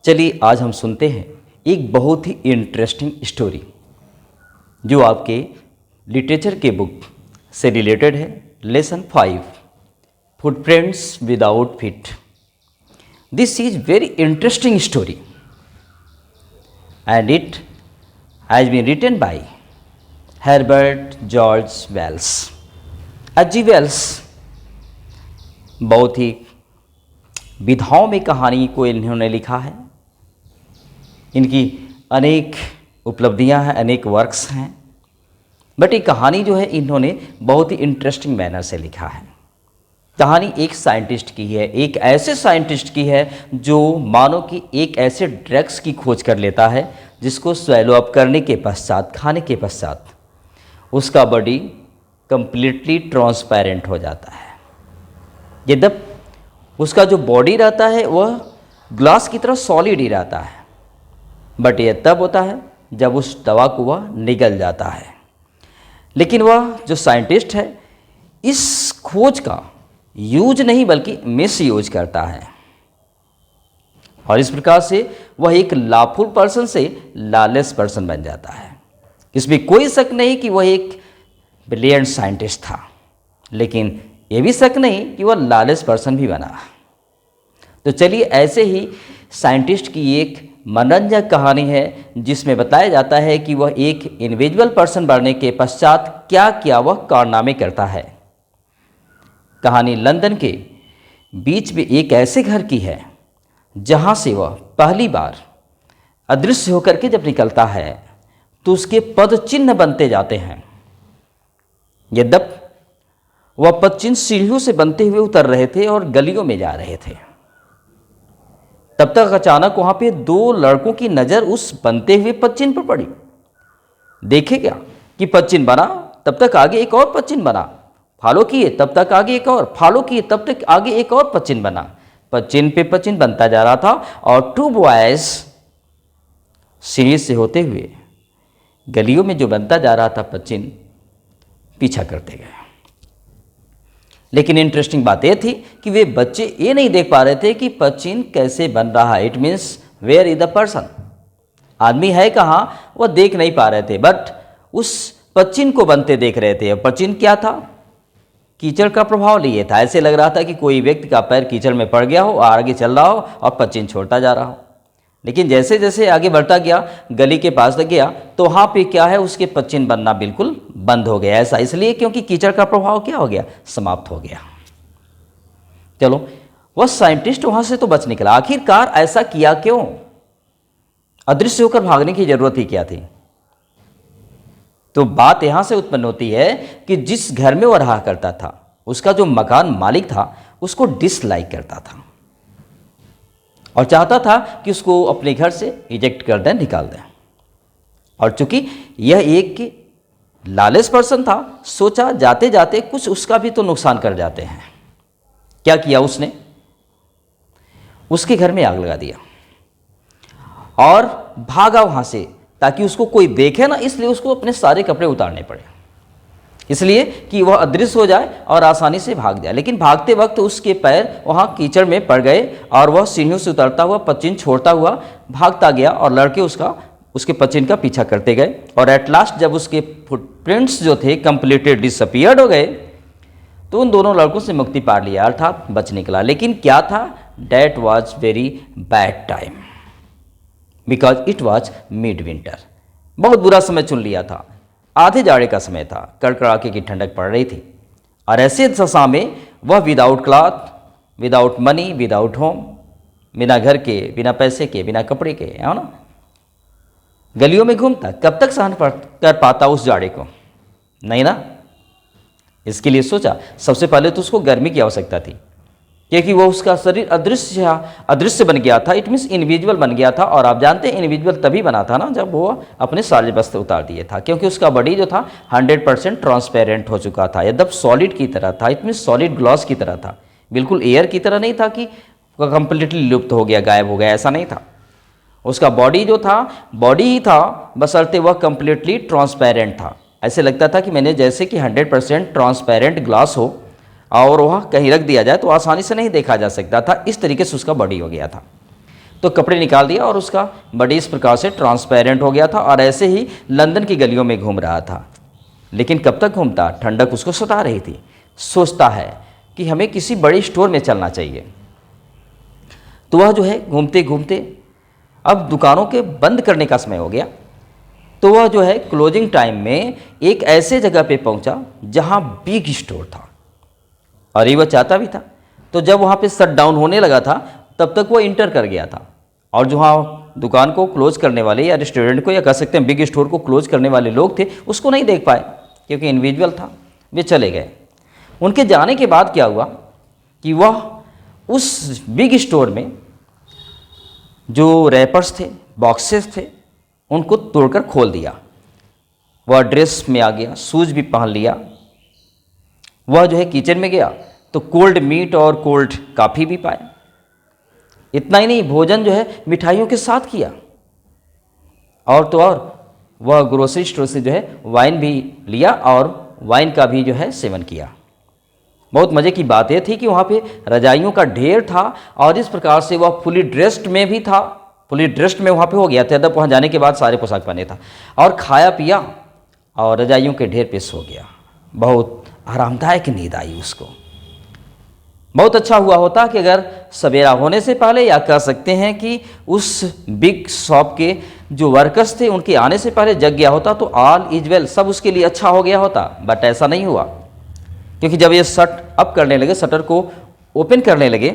चलिए आज हम सुनते हैं एक बहुत ही इंटरेस्टिंग स्टोरी जो आपके लिटरेचर के बुक से रिलेटेड है। Lesson 5 footprints without feet. This is very interesting story and it has been written by Herbert George Wells. H.G. Wells बहुत ही विधाओं में कहानी को इन्होंने लिखा है। इनकी अनेक उपलब्धियां हैं, अनेक वर्क्स हैं, बट ये कहानी जो है इन्होंने बहुत ही इंटरेस्टिंग मैनर से लिखा है। कहानी एक साइंटिस्ट की है, एक ऐसे साइंटिस्ट की है जो मानो कि एक ऐसे ड्रग्स की खोज कर लेता है जिसको स्वेलो अप करने के पश्चात, खाने के पश्चात उसका बॉडी कंप्लीटली ट्रांसपेरेंट हो जाता है। यद्यप उसका जो बॉडी रहता है वह ग्लास की तरह सॉलिड ही रहता है, बट यह तब होता है जब उस दवा को वह निगल जाता है। लेकिन वह जो साइंटिस्ट है इस खोज का यूज नहीं बल्कि मिस यूज करता है और इस प्रकार से वह एक लाफुल पर्सन से लॉलेस पर्सन बन जाता है। इसमें कोई शक नहीं कि वह एक ब्रिलियंट साइंटिस्ट था, लेकिन यह भी शक नहीं कि वह लॉलेस पर्सन भी बना। तो चलिए ऐसे ही साइंटिस्ट की एक मनोरंजक कहानी है जिसमें बताया जाता है कि वह एक इंडिविजुअल पर्सन बनने के पश्चात क्या क्या वह कारनामे करता है। कहानी लंदन के बीच में एक ऐसे घर की है जहां से वह पहली बार अदृश्य होकर के जब निकलता है तो उसके पद चिन्ह बनते जाते हैं। यद्यप वह पद चिन्ह सीढ़ियों से बनते हुए उतर रहे थे और गलियों में जा रहे थे, तब तक अचानक वहां पे दो लड़कों की नजर उस बनते हुए पद चिन्ह पर पड़ी। देखे क्या कि पद चिन्ह बना, तब तक आगे एक और पद चिन्ह बना, फॉलो किए तब तक आगे एक और, फॉलो किए तब तक आगे एक और पद चिन्ह बना। पद चिन्ह पे पद चिन्ह बनता जा रहा था और 2 बॉयज सीढ़ी से होते हुए गलियों में जो बनता जा रहा था पद चिन्ह पीछा करते गए। लेकिन इंटरेस्टिंग बात यह थी कि वे बच्चे ये नहीं देख पा रहे थे कि पद चिन्ह कैसे बन रहा है। It means where is the person, आदमी है कहाँ वह देख नहीं पा रहे थे, बट उस पद चिन्ह को बनते देख रहे थे। पद चिन्ह क्या था? कीचड़ का प्रभाव लिए था। ऐसे लग रहा था कि कोई व्यक्ति का पैर कीचड़ में पड़ गया हो, आगे चल रहा हो और पद चिन्ह छोड़ता जा रहा हो। लेकिन जैसे जैसे आगे बढ़ता गया, गली के पास तक गया, तो वहाँ पे क्या है, उसके पद चिन्ह बनना बिल्कुल बंद हो गया। ऐसा इसलिए क्योंकि कीचड़ का प्रभाव क्या हो गया, समाप्त हो गया। चलो, वह साइंटिस्ट वहाँ से तो बच निकला। आखिरकार ऐसा किया क्यों? अदृश्य होकर भागने की जरूरत ही क्या थी? तो बात यहाँ से उत्पन्न होती है कि जिस घर में वह रहा करता था उसका जो मकान मालिक था उसको डिसलाइक करता था और चाहता था कि उसको अपने घर से इजेक्ट कर दें, निकाल दें। और चूंकि यह एक लॉलेस पर्सन था, सोचा जाते जाते कुछ उसका भी तो नुकसान कर जाते हैं। क्या किया उसने? उसके घर में आग लगा दिया और भागा वहां से ताकि उसको कोई देखे ना, इसलिए उसको अपने सारे कपड़े उतारने पड़े, इसलिए कि वह अदृश्य हो जाए और आसानी से भाग जाए। लेकिन भागते वक्त उसके पैर वहाँ कीचड़ में पड़ गए और वह सीढ़ियों से उतरता हुआ पद चिन्ह छोड़ता हुआ भागता गया और लड़के उसके पद चिन्ह का पीछा करते गए। और एट लास्ट जब उसके फुटप्रिंट्स जो थे कंप्लीटेड डिसअपीयर्ड हो गए तो उन दोनों लड़कों से मुक्ति पा लिया, अर्थात बच निकला। लेकिन क्या था? That was very bad time because it was mid winter. बहुत बुरा समय चुन लिया था। आधे जाड़े का समय था, कड़कड़ाके की ठंडक पड़ रही थी और ऐसे दशा में वह without cloth, without money, without home, बिना घर के, बिना पैसे के, बिना कपड़े के, है ना, गलियों में घूमता। कब तक सहन कर पाता उस जाड़े को? नहीं ना। इसके लिए सोचा सबसे पहले तो उसको गर्मी की आवश्यकता थी क्योंकि वो उसका शरीर अदृश्य बन गया था। इट मीन्स इनविजिबल बन गया था। और आप जानते हैं इनविजिबल तभी बना था ना जब वो अपने सारे वस्त्र उतार दिए था, क्योंकि उसका बॉडी जो था 100% ट्रांसपेरेंट हो चुका था। यद्यप सॉलिड की तरह था, इट मीन्स सॉलिड ग्लास की तरह था, बिल्कुल एयर की तरह नहीं था कि कंप्लीटली लुप्त हो गया, गायब हो गया, ऐसा नहीं था। उसका बॉडी जो था बॉडी ही था, बशर्ते वह कंप्लीटली ट्रांसपेरेंट था। ऐसे लगता था कि मैंने जैसे कि 100% ट्रांसपेरेंट ग्लास हो और वह कहीं रख दिया जाए तो आसानी से नहीं देखा जा सकता था, इस तरीके से उसका बॉडी हो गया था। तो कपड़े निकाल दिया और उसका बॉडी इस प्रकार से ट्रांसपेरेंट हो गया था और ऐसे ही लंदन की गलियों में घूम रहा था। लेकिन कब तक घूमता, ठंडक उसको सता रही थी। सोचता है कि हमें किसी बड़े स्टोर में चलना चाहिए। तो वह जो है घूमते घूमते अब दुकानों के बंद करने का समय हो गया, तो वह जो है क्लोजिंग टाइम में एक ऐसे जगह पे पहुंचा जहां बिग स्टोर था और ये वह चाहता भी था। तो जब वहां पे शट डाउन होने लगा था तब तक वो इंटर कर गया था और जो हाँ दुकान को क्लोज करने वाले या रेस्टोरेंट को या कह सकते हैं बिग स्टोर को क्लोज करने वाले लोग थे उसको नहीं देख पाए क्योंकि इंडिविजुअल था, वे चले गए। उनके जाने के बाद क्या हुआ कि वह उस बिग स्टोर में जो रैपर्स थे, बॉक्सेस थे, उनको तोड़कर खोल दिया। वह ड्रेस में आ गया, शूज भी पहन लिया। वह जो है किचन में गया तो कोल्ड मीट और कोल्ड कॉफ़ी भी पाए। इतना ही नहीं, भोजन जो है मिठाइयों के साथ किया और तो और वह ग्रोसरी स्टोर से जो है वाइन भी लिया और वाइन का भी जो है सेवन किया। बहुत मज़े की बात यह थी कि वहाँ पे रजाइयों का ढेर था और इस प्रकार से वह फुली ड्रेस्ड में भी था, फुली ड्रेस्ड में वहाँ पे हो गया था। तब वहाँ जाने के बाद सारे पोशाक पहने था और खाया पिया और रजाइयों के ढेर पे सो गया। बहुत आरामदायक नींद आई उसको। बहुत अच्छा हुआ होता कि अगर सवेरा होने से पहले या कह सकते हैं कि उस बिग शॉप के जो वर्कर्स थे उनके आने से पहले जग गया होता तो ऑल इज वेल, सब उसके लिए अच्छा हो गया होता। बट ऐसा नहीं हुआ क्योंकि जब ये शट अप करने लगे, शटर को ओपन करने लगे,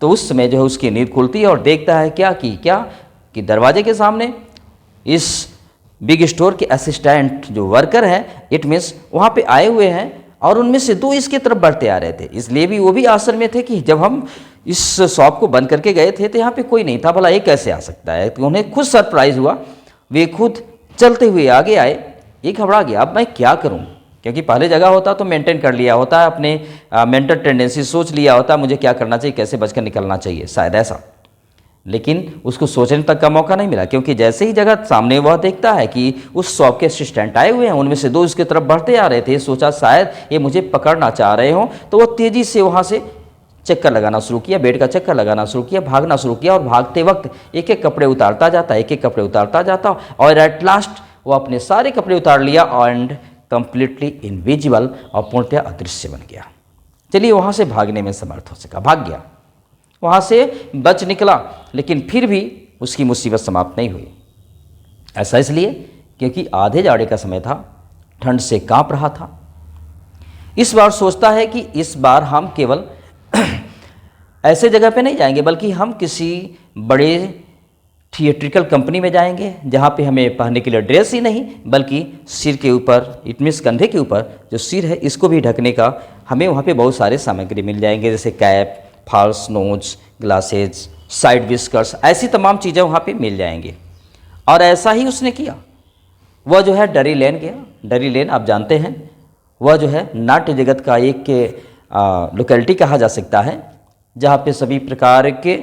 तो उस समय जो है उसकी नींद खुलती है और देखता है क्या कि दरवाजे के सामने इस बिग स्टोर के असिस्टेंट जो वर्कर हैं, इट मीन्स वहाँ पे आए हुए हैं और उनमें से दो इसके तरफ बढ़ते आ रहे थे। इसलिए भी वो भी आश्चर्य में थे कि जब हम इस शॉप को बंद करके गए थे तो यहाँ पे कोई नहीं था, भला ये कैसे आ सकता है। तो उन्हें खुद सरप्राइज हुआ, वे खुद चलते हुए आगे आए। ये घबरा गया, अब मैं क्या करूँ, क्योंकि पहले जगह होता तो मेंटेन कर लिया होता, अपने मेंटल टेंडेंसी सोच लिया होता मुझे क्या करना चाहिए, कैसे बचकर निकलना चाहिए, शायद ऐसा। लेकिन उसको सोचने तक का मौका नहीं मिला क्योंकि जैसे ही जगह सामने वह देखता है कि उस शॉप के असिस्टेंट आए हुए हैं, उनमें से दो इसके तरफ बढ़ते आ रहे थे। सोचा शायद ये मुझे पकड़ना चाह रहे हों, तो वह तेज़ी से वहाँ से चक्कर लगाना शुरू किया, बेड का चक्कर लगाना शुरू किया, भागना शुरू किया और भागते वक्त एक एक कपड़े उतारता जाता, एक एक कपड़े उतारता जाता और एट लास्ट वो अपने सारे कपड़े उतार लिया एंड कंप्लीटली इनविजिबल और पूर्णतः अदृश्य बन गया। चलिए वहाँ से भागने में समर्थ हो सका, भाग गया, वहाँ से बच निकला, लेकिन फिर भी उसकी मुसीबत समाप्त नहीं हुई। ऐसा इसलिए क्योंकि आधे जाड़े का समय था, ठंड से कांप रहा था। इस बार सोचता है कि इस बार हम केवल ऐसे जगह पे नहीं जाएंगे बल्कि हम किसी बड़े थिएट्रिकल कंपनी में जाएंगे जहाँ पे हमें पहनने के लिए ड्रेस ही नहीं बल्कि सिर के ऊपर, इट मीन्स कंधे के ऊपर जो सिर है इसको भी ढकने का हमें वहाँ पे बहुत सारे सामग्री मिल जाएंगे, जैसे cap, false nose, glasses, side whiskers, ऐसी तमाम चीज़ें वहाँ पे मिल जाएंगी। और ऐसा ही उसने किया। वह जो है डरी लेन गया। डरी लेन आप जानते हैं, वह जो है नाट्य जगत का एक लोकेलिटी कहा जा सकता है जहाँ पे सभी प्रकार के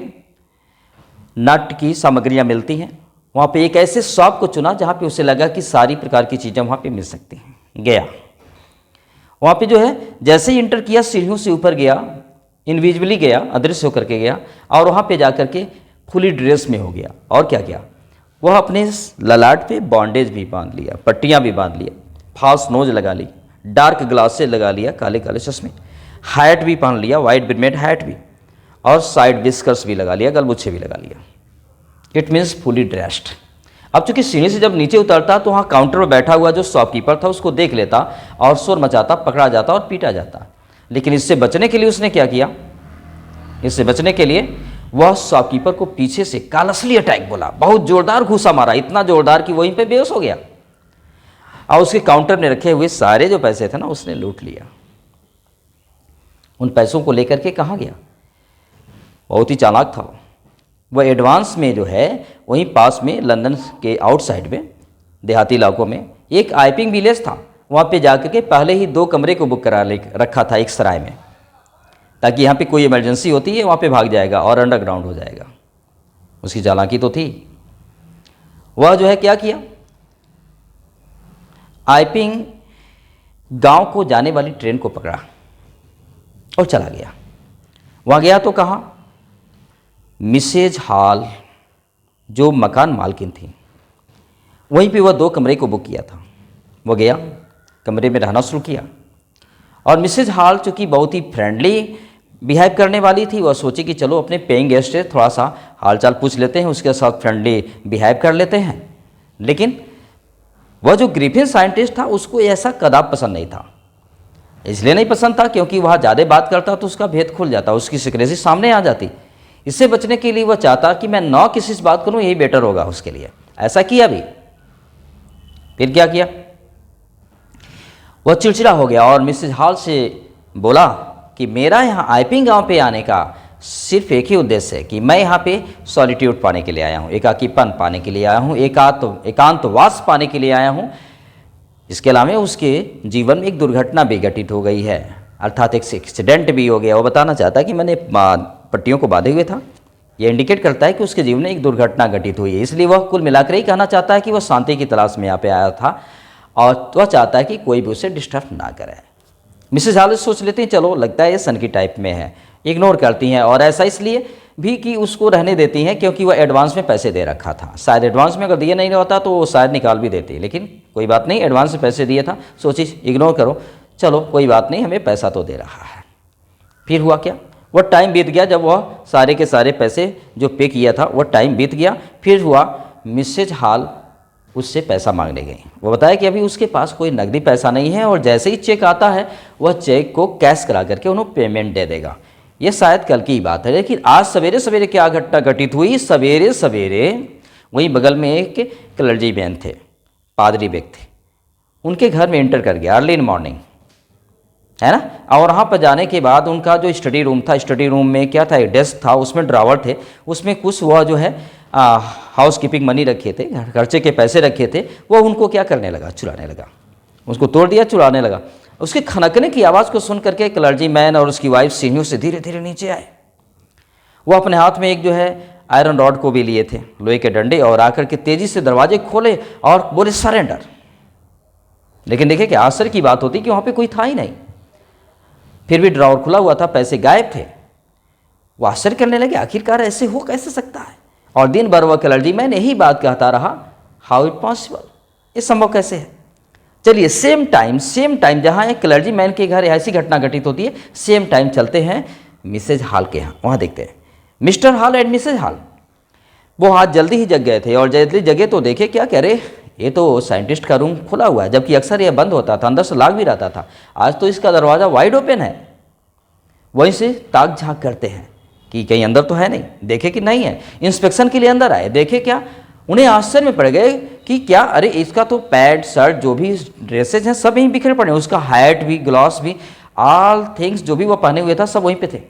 नाट्य की सामग्रियाँ मिलती हैं। वहाँ पे एक ऐसे शॉप को चुना जहाँ पे उसे लगा कि सारी प्रकार की चीज़ें वहाँ पे मिल सकती हैं। गया वहाँ पे जो है जैसे ही इंटर किया, सीढ़ियों से ऊपर गया, इनविजिबली गया, अदृश्य होकर के गया और वहाँ पे जा कर के फुली ड्रेस में हो गया। और क्या किया, वह अपने ललाट पे बॉन्डेज भी बांध लिया, पट्टियाँ भी बांध लिया, फॉल्स नोज लगा ली, डार्क ग्लासेस लगा लिया, काले काले चश्मे, हैट भी पहन लिया, वाइट ब्रिमेड हैट भी, और साइड विस्कर्स भी लगा लिया, गलमुच्छे भी लगा लिया। It means fully dressed. अब चूंकि सीढ़ी से जब नीचे उतरता तो वहाँ काउंटर पर बैठा हुआ जो शॉपकीपर था उसको देख लेता और शोर मचाता, पकड़ा जाता और पीटा जाता। लेकिन इससे बचने के लिए उसने क्या किया, इससे बचने के लिए वह शॉपकीपर को पीछे से कालसली अटैक बोला, बहुत जोरदार घूसा मारा, इतना जोरदार कि वहीं पे बेहोश हो गया और उसके काउंटर में रखे हुए सारे जो पैसे थे ना उसने लूट लिया। उन पैसों को लेकर के कहाँ गया, बहुत ही चालाक था वह एडवांस में जो है वहीं पास में लंदन के आउटसाइड में देहाती इलाकों में एक आइपिंग विलेज था, वहाँ पे जाकर के पहले ही 2 कमरे को बुक करा रखा था एक सराय में, ताकि यहाँ पे कोई इमरजेंसी होती है वहाँ पे भाग जाएगा और अंडरग्राउंड हो जाएगा। उसकी चालाकी तो थी। वह जो है क्या किया, आइपिंग गांव को जाने वाली ट्रेन को पकड़ा और चला गया। वहाँ गया तो कहाँ, मिसेज हॉल जो मकान मालकिन थी, वहीं पे वह 2 कमरे को बुक किया था। वो गया, कमरे में रहना शुरू किया, और मिसेज हॉल चूँकि बहुत ही फ्रेंडली बिहेव करने वाली थी, वह सोची कि चलो अपने पेइंग गेस्ट से थोड़ा सा हालचाल पूछ लेते हैं, उसके साथ फ्रेंडली बिहेव कर लेते हैं। लेकिन वह जो ग्रिफिन साइंटिस्ट था उसको ऐसा कदाप पसंद नहीं था। इसलिए नहीं पसंद था क्योंकि वह ज़्यादा बात करता तो उसका भेद खुल जाता, उसकी सीक्रेसी सामने आ जाती। इससे बचने के लिए वह चाहता कि मैं ना किसी से बात करूं, यही बेटर होगा उसके लिए। ऐसा किया भी। फिर क्या किया, वह चिड़चिड़ा हो गया और मिसेज हॉल से बोला कि मेरा यहाँ आईपिंग गांव पे आने का सिर्फ एक ही उद्देश्य है कि मैं यहाँ पे सॉलिट्यूड पाने के लिए आया हूँ, एकाकीपन पाने के लिए आया हूँ, एकांतवास पाने के लिए आया हूँ। इसके अलावा उसके जीवन में एक दुर्घटना भी घटित हो गई है, अर्थात एक एक्सीडेंट भी हो गया। वो बताना चाहता है कि मैंने पट्टियों को बांधे हुए था। यह इंडिकेट करता है कि उसके जीवन में एक दुर्घटना घटित हुई है, इसलिए वह कुल मिलाकर ही कहना चाहता है कि वह शांति की तलाश में यहाँ पे आया था और वह चाहता है कि कोई भी उसे डिस्टर्ब ना करे। मिसेज हॉल सोच लेते हैं चलो लगता है ये सन की टाइप में है, इग्नोर करती हैं, और ऐसा इसलिए भी कि उसको रहने देती हैं क्योंकि वह एडवांस में पैसे दे रखा था। शायद एडवांस में अगर दिए नहीं होता तो वो शायद निकाल भी देती, लेकिन कोई बात नहीं, एडवांस में पैसे दिए था, सोची इग्नोर करो, चलो कोई बात नहीं, हमें पैसा तो दे रहा है। फिर हुआ क्या, वह टाइम बीत गया, जब वह सारे के सारे पैसे जो पे किया था वह टाइम बीत गया। फिर हुआ मिसेज हॉल उससे पैसा मांगने गई। वो बताया कि अभी उसके पास कोई नकदी पैसा नहीं है और जैसे ही चेक आता है वह चेक को कैश करा करके उन्हें पेमेंट दे देगा। ये शायद कल की बात है, लेकिन आज सवेरे सवेरे क्या घटना घटित हुई। सवेरे सवेरे वहीं बगल में एक क्लर्जी मैन थे, पादरी व्यक्ति, उनके घर में एंटर कर गया अर्ली इन मॉर्निंग, है ना। और वहाँ पर जाने के बाद उनका जो स्टडी रूम था, स्टडी रूम में क्या था, एक डेस्क था, उसमें ड्रावर थे, उसमें कुछ वह जो है हाउस कीपिंग मनी रखे थे, खर्चे के पैसे रखे थे, वो उनको क्या करने लगा, चुराने लगा, उसको तोड़ दिया, चुराने लगा। उसके खनकने की आवाज़ को सुन करके क्लर्जी मैन और उसकी वाइफ सीढ़ियों से धीरे धीरे नीचे आए। वो अपने हाथ में एक जो है आयरन रॉड को भी लिए थे, लोहे के डंडे, और आकर के तेजी से दरवाजे खोले और बोले सरेंडर। लेकिन देखिए कि आश्चर्य की बात होती कि वहाँ पे कोई था ही नहीं, फिर भी ड्रॉवर खुला हुआ था, पैसे गायब थे। वो आश्चर्य करने लगे आखिरकार ऐसे हो कैसे सकता है, और दिन भर वह क्लर्जी मैन यही बात कहता रहा, हाउ इट पॉसिबल, ये संभव कैसे है। चलिए सेम टाइम जहाँ एक क्लर्जी मैन के घर ऐसी घटना घटित होती है, सेम टाइम चलते हैं मिसेज हॉल के यहाँ, वहाँ देखते हैं Mr Hall and Mrs Hall. वो आज जल्दी ही जग गए थे, और जल्दी जगे तो देखे क्या कह रहे, ये तो साइंटिस्ट का रूम खुला हुआ है, जबकि अक्सर यह बंद होता था, अंदर से लॉक भी रहता था। आज तो इसका दरवाज़ा वाइड ओपन है। वहीं से ताक झाँक करते हैं कि कहीं अंदर तो है नहीं, देखे कि नहीं है। इंस्पेक्शन के लिए अंदर आए, देखे क्या, उन्हें आश्चर्य में पड़ गए कि क्या, अरे इसका तो पैंट शर्ट जो भी ड्रेसेज हैं सब यहीं बिखरे पड़े, उसका हैट भी, ग्लॉस भी, ऑल थिंग्स जो भी वो पहने हुए था सब वहीं पे थे।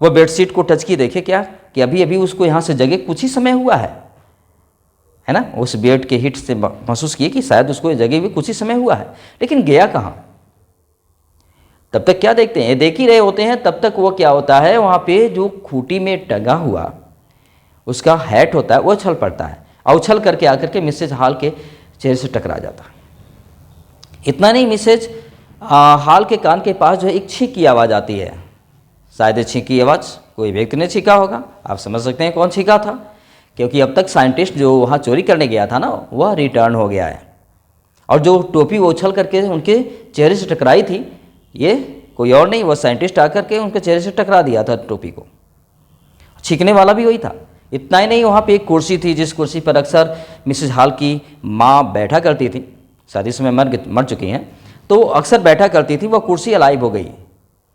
वह बेडशीट को टच की, देखे क्या कि अभी अभी उसको यहाँ से जगह कुछ ही समय हुआ है ना। उस बेड के हिट से महसूस किए कि शायद उसको जगह भी कुछ ही समय हुआ है, लेकिन गया कहाँ। तब तक क्या देखते हैं, देख ही रहे होते हैं, तब तक वो क्या होता है, वहाँ पे जो खूंटी में टंगा हुआ उसका हैट होता है वो उछल पड़ता है, और उछल करके आकर के मिसेज हॉल के चेहरे से टकरा जाता है। इतना नहीं, मिसेज हॉल के कान के पास जो है एक छींक की आवाज़ आती है। शायद छींक की आवाज़ कोई व्यक्ति ने छींका होगा, आप समझ सकते हैं कौन छींका था, क्योंकि अब तक साइंटिस्ट जो वहाँ चोरी करने गया था ना, वह रिटर्न हो गया है, और जो टोपी वो उछल करके उनके चेहरे से टकराई थी, ये कोई और नहीं, वह साइंटिस्ट आकर के उनके चेहरे से टकरा दिया था टोपी को। छींकने वाला भी वही था। इतना ही नहीं, वहाँ पे एक कुर्सी थी, जिस कुर्सी पर अक्सर मिसेज हॉल की माँ बैठा करती थी, शादी समय मर चुकी हैं, तो अक्सर बैठा करती थी। वह कुर्सी अलाइव हो गई,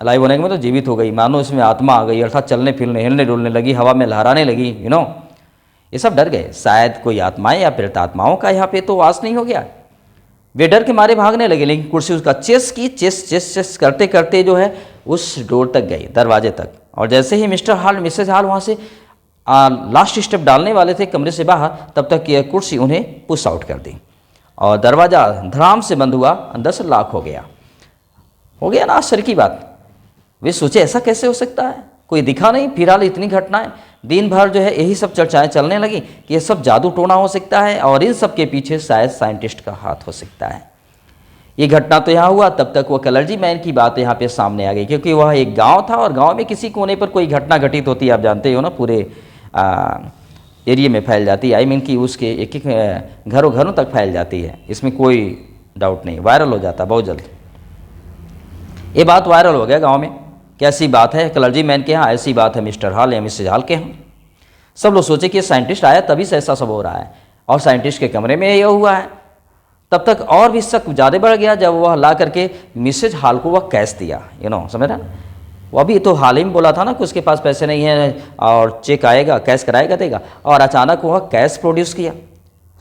अलाइव होने के मतलब जीवित हो गई, मानो इसमें आत्मा आ गई, अर्थात चलने फिरने, हिलने डुलने लगी, हवा में लहराने लगी, ये सब डर गए, शायद कोई आत्माएं या प्रेत आत्माओं का यहाँ पे तो वास नहीं हो गया। वे डर के मारे भागने लगे, लेकिन कुर्सी उसका चेस करते करते जो है उस डोर तक गई, दरवाजे तक। और जैसे ही मिस्टर हॉल मिसेज हॉल वहाँ से लास्ट स्टेप डालने वाले थे कमरे से बाहर, तब तक यह कुर्सी उन्हें पुश आउट कर दी और दरवाज़ा धड़ाम से बंद हुआ, अंदर से लॉक हो गया ना। आश्चर्य की बात, वे सोचे ऐसा कैसे हो सकता है, कोई दिखा नहीं। फिलहाल इतनी घटनाएं, दिन भर जो है यही सब चर्चाएं चलने लगी कि ये सब जादू टोना हो सकता है, और इन सब के पीछे शायद साइंटिस्ट का हाथ हो सकता है। ये घटना तो यहाँ हुआ, तब तक वो कलर्जी मैन की बात यहाँ पे सामने आ गई, क्योंकि वह एक गांव था और गांव में किसी कोने पर कोई घटना घटित होती है, आप जानते हो ना, पूरे एरिया में फैल जाती है। आई मीन कि उसके एक एक घरों घरों तक फैल जाती है, इसमें कोई डाउट नहीं, वायरल हो जाता बहुत जल्द। ये बात वायरल हो गया गांव में, कैसी बात है कलर्जी मैन के यहाँ, ऐसी बात है मिस्टर हॉल या मिसेज हॉल के यहाँ। सब लोग सोचे कि साइंटिस्ट आया तभी से ऐसा सब हो रहा है, और साइंटिस्ट के कमरे में यह हुआ है। तब तक और भी शक ज़्यादा बढ़ गया जब वह ला करके मिसेज हॉल को वह कैश दिया, समझ रहा। वो अभी तो हाल ही में बोला था ना कि उसके पास पैसे नहीं है और चेक आएगा, कैश कराएगा देगा, और अचानक वह कैश प्रोड्यूस किया।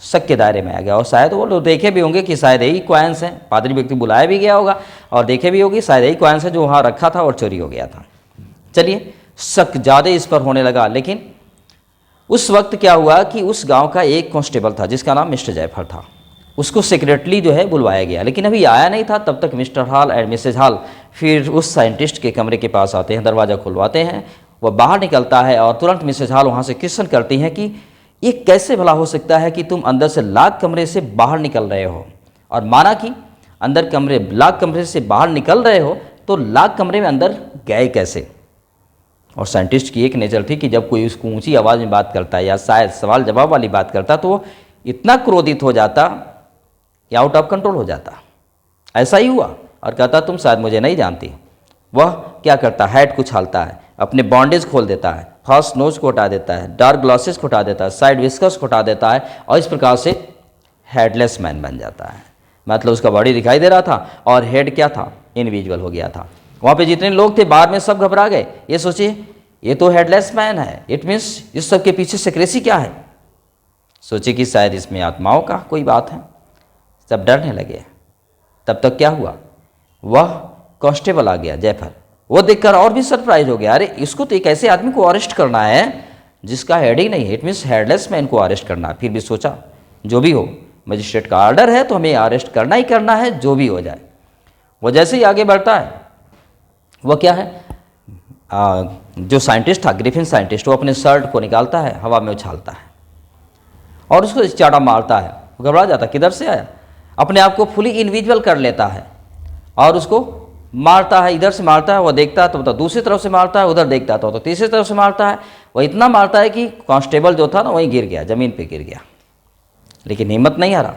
शक के दायरे में आ गया, और शायद वो लोग देखे भी होंगे कि शायद यही कॉइन्स हैं, पादरी व्यक्ति बुलाया भी गया होगा और देखे भी होगी शायद यही कॉइन्स है जो वहाँ रखा था और चोरी हो गया था। चलिए, शक ज़्यादा इस पर होने लगा। लेकिन उस वक्त क्या हुआ कि उस गांव का एक कांस्टेबल था जिसका नाम मिस्टर जायफल था, उसको सीक्रेटली जो है बुलवाया गया, लेकिन अभी आया नहीं था। तब तक Mr Hall and Mrs Hall फिर उस साइंटिस्ट के कमरे के पास आते हैं, दरवाज़ा खुलवाते हैं, वह बाहर निकलता है और तुरंत मिसेज हॉल वहाँ से क्वेश्चन करती हैं कि ये कैसे भला हो सकता है कि तुम अंदर से लाख कमरे से बाहर निकल रहे हो। और माना कि अंदर कमरे लाख कमरे से बाहर निकल रहे हो तो लाख कमरे में अंदर गए कैसे। और साइंटिस्ट की एक नेचर थी कि जब कोई उसको ऊंची आवाज़ में बात करता है या शायद सवाल जवाब वाली बात करता तो वो इतना क्रोधित हो जाता या आउट ऑफ कंट्रोल हो जाता। ऐसा ही हुआ और कहता तुम शायद मुझे नहीं जानती। वह क्या करता, हैट को उछालता है, अपने बॉन्डेज खोल देता है, फर्स्ट नोज को हटा देता है, डार्क ग्लासेस को हटा देता है, साइड विस्कर्स को हटा देता है और इस प्रकार से हेडलेस मैन बन जाता है। मतलब उसका बॉडी दिखाई दे रहा था और हेड क्या था, इनविजिबल हो गया था। वहाँ पे जितने लोग थे बाद में सब घबरा गए, ये सोचिए ये तो हेडलेस मैन है, इट मीन्स इस सब के पीछे सीक्रेसी क्या है। सोचे कि शायद इसमें आत्माओं का कोई बात है, सब डरने लगे। तब तक क्या हुआ, वह कांस्टेबल आ गया जयफल, वो देखकर और भी सरप्राइज हो गया, अरे इसको तो एक ऐसे आदमी को अरेस्ट करना है जिसका हेड ही नहीं है, इट मीन्स हेडलेस मैन को अरेस्ट करना है। फिर भी सोचा जो भी हो मजिस्ट्रेट का ऑर्डर है तो हमें अरेस्ट करना ही करना है, जो भी हो जाए। वो जैसे ही आगे बढ़ता है, वह क्या है, जो साइंटिस्ट था ग्रिफिन साइंटिस्ट, वो अपने शर्ट को निकालता है, हवा में उछालता है और उसको चाटा मारता है। वो घबरा जाता, किधर से आया, अपने आप को फुली इनविजिबल कर लेता है और उसको मारता है, इधर से मारता है, वो देखता है तो दूसरी तरफ से मारता है, उधर देखता है तो तीसरी तरफ से मारता है। वो इतना मारता है कि कांस्टेबल जो था ना वहीं गिर गया, ज़मीन पे गिर गया। लेकिन हिम्मत नहीं हारा,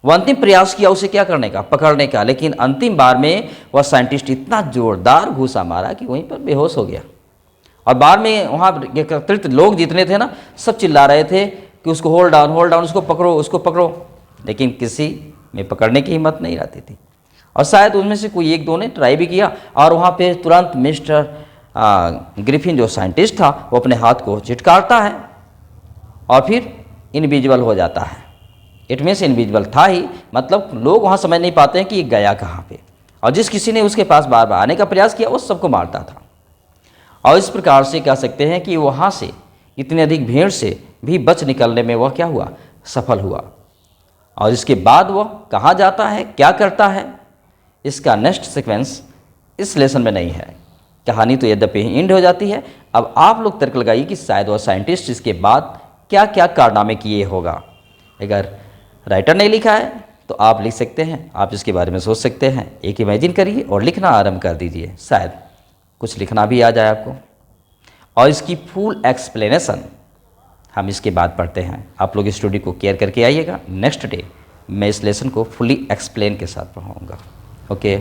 वो अंतिम प्रयास किया उसे क्या करने का, पकड़ने का। लेकिन अंतिम बार में वह साइंटिस्ट इतना जोरदार घूसा मारा कि वहीं पर बेहोश हो गया। और बाद में वहाँ एकत्रित लोग जितने थे ना, सब चिल्ला रहे थे कि उसको होल्ड डाउन, उसको पकड़ो, उसको पकड़ो। लेकिन किसी में पकड़ने की हिम्मत नहीं रहती थी। और शायद उनमें से कोई एक दो ने ट्राई भी किया और वहाँ पे तुरंत मिस्टर ग्रिफिन जो साइंटिस्ट था वो अपने हाथ को चिटकारता है और फिर इनविजिबल हो जाता है। इट मीन्स इनविजिबल था ही, मतलब लोग वहाँ समझ नहीं पाते हैं कि ये गया कहाँ पे। और जिस किसी ने उसके पास बार बार आने का प्रयास किया वो सबको मारता था। और इस प्रकार से कह सकते हैं कि वहाँ से इतनी अधिक भीड़ से भी बच निकलने में वह क्या हुआ, सफल हुआ। और इसके बाद वह कहाँ जाता है, क्या करता है, इसका नेक्स्ट सीक्वेंस इस लेसन में नहीं है। कहानी तो यद्यपि एंड हो जाती है। अब आप लोग तर्क लगाइए कि शायद वह साइंटिस्ट इसके बाद क्या क्या कारनामे किए होगा। अगर राइटर ने लिखा है तो आप लिख सकते हैं, आप इसके बारे में सोच सकते हैं, एक इमेजिन करिए और लिखना आरंभ कर दीजिए, शायद कुछ लिखना भी आ जाए आपको। और इसकी फुल एक्सप्लेनेशन हम इसके बाद पढ़ते हैं। आप लोग स्टडी को केयर करके आइएगा। नेक्स्ट डे मैं इस लेसन को फुली एक्सप्लेन के साथ पढ़ाऊँगा। ओके।